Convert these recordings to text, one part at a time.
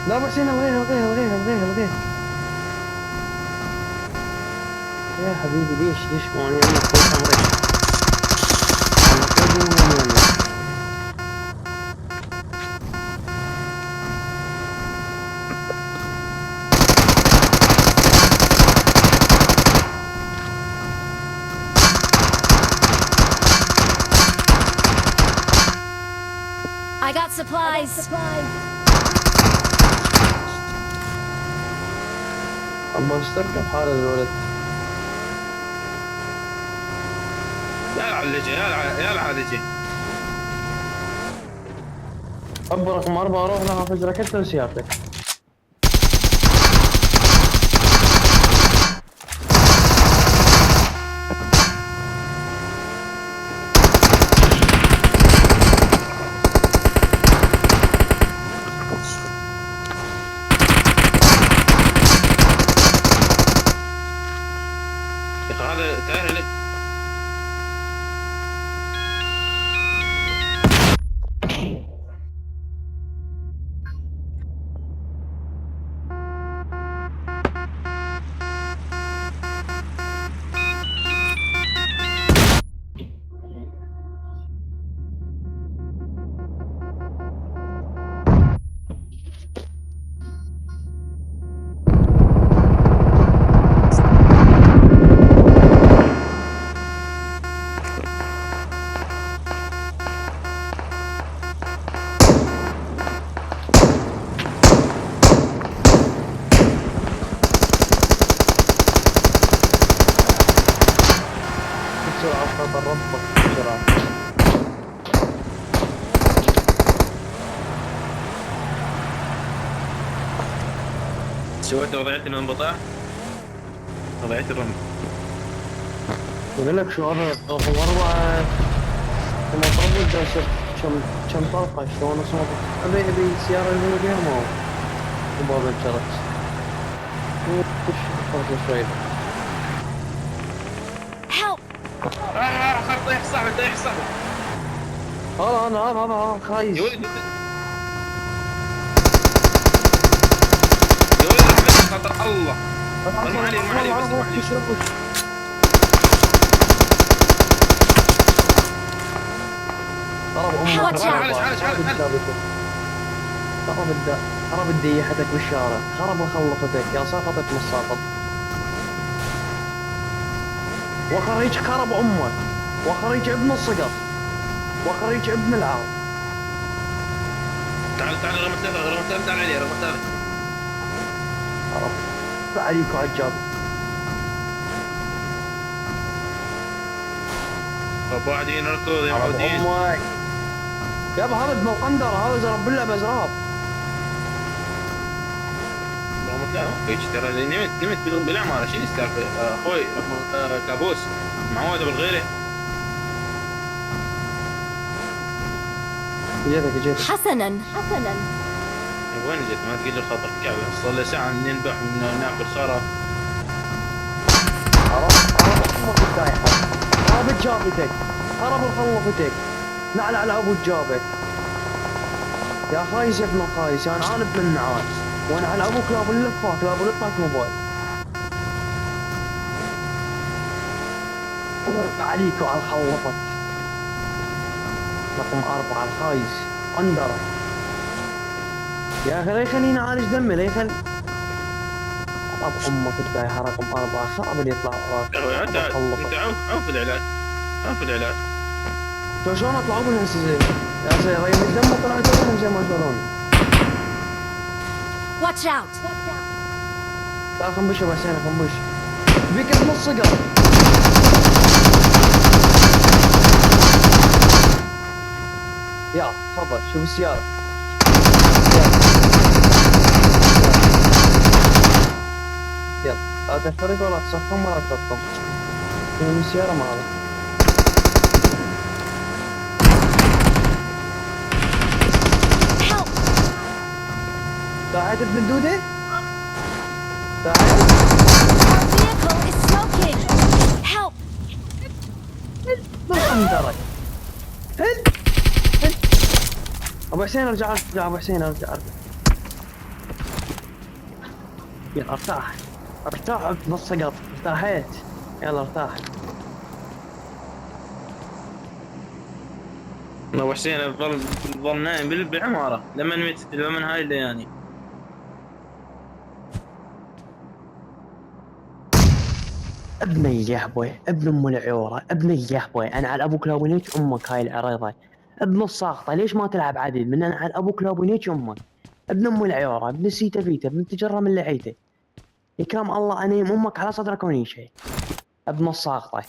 لا بس هنا الغيها. يا حبيبي ليش ماني انا فوق عمرك. انا فوق من I got supplies. اما استركب حال الولد. يا العلجي يا العالجي. ابو رقم 4 اروح لها فجرك انت وسيارتك. هذا تعال لك. بسرعة خاطر ربك بسرعة. سويت وضعية الانقطاع. وضعية الرمل. يقول لك شو هذا رقم 4 لما طربت داير كم طلقة شلون اصمت. ابي سيارة اللي فيها ما هو وباب انشرت. وش فرق شوي. Help! طيح صاحبي طيح صاحبي. هذا خايس. يا ولد يا ولد خاطر الله. ما علي بس ما علي. خرب امك. عالج. خرب الديحتك بالشارع. خرب خلفتك يا ساقطت مصاقط. وخريج خرب امك. وخريج ابن الصقر. وخريج ابن العار. تعال رقم 3 تعال علي رقم 3. خرب عليك وعجاب. قاعدين نركض يا خرب معودين. امك. يابا هذا ابن القندر هذا زرب بالله بزراب. رقم 3 ايش ترى نمت بالعمارة شنو السالفة اخوي رقم كابوس معود بالغيره. جيتك. حسنا. وين جيت ما تقول لي خطر كعبة صار لي ساعة ننبح وناكل خرا. امك الدايحة. خرب جابتك. خرب خلفتك. نعل على ابو جابك. يا خايس يا ابن الخايس انا عانب من نعال. وانا على ابو كلاب اللفه كلاب اللفه موبايل. عليك وعلى خلفتك. رقم 4 الخايس قندرة. يا اخي لا يخليني اعالج دمي لا يخلي. اب امك الدايحة رقم 4 خرب اللي يطلع وراك. انت عوف العلاج. شلون اطلعوا من هسه زين؟ يا اخي ريم الدم طلعت وين زي ما شلون؟ Watch out! لا خنبشه بس هنا خنبش. بيك بنص صقر. يا تفضل شوف السيارة. يلا لا تحترق ولا تصفم ولا تفطم. شوف السيارة معنا. تعال ابن الدودة. تعال. Our vehicle is smoking. Help! بالقندرة. هل ابو حسين ارجع ابو حسين ارجع. يلا ارتاح، ارتاح بنص سقط، ارتاحيت. يلا ارتاح. ابو حسين ظل نايم بالعماره لمن هاي الليالي. ابن اليهبوي، ابن ام العيوره، ابن اليهبوي، انا على ابوك لابونيك امك هاي العريضه. ابن الساقطه، ليش ما تلعب عديد من انا على ابوك لابونيك امك. ابن ام العيوره، ابن سيتا فيتا، ابن تجرى من لعيته. يكرم الله انيم امك على صدرك وني شيء. ابن الساقطه،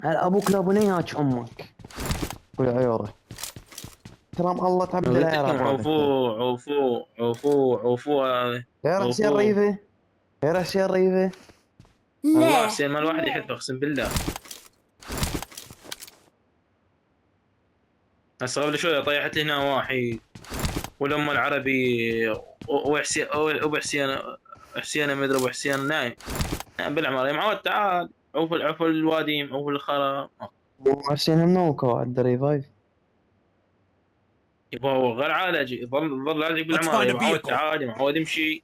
على ابوك لابونيك امك والعيوره. كرم الله تعبد قلت العيال لكم ابوك. عوفو هذا. يا راسي عوفو. الريفه، يا راسي الريفه. والله لا. حسين ما الواحد يحب اقسم بالله. هسه قبل شويه طيحت لي هنا واحد ولما العربي وحسين ابو حسين. حسين ما ادري ابو حسين نايم بالعماره يا معود تعال. عوف الواديم عوف الخرا. حسين همنوكو على الريفايف. يبا هو غير عالج يظل عالج Let's بالعماره find يا a معود vehicle. تعال يا معود امشي.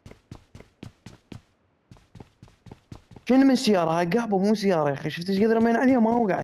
شنو من سياره هاي؟ قحبه مو سياره يا اخي، شفت ايش قدر من عليها ما وقع.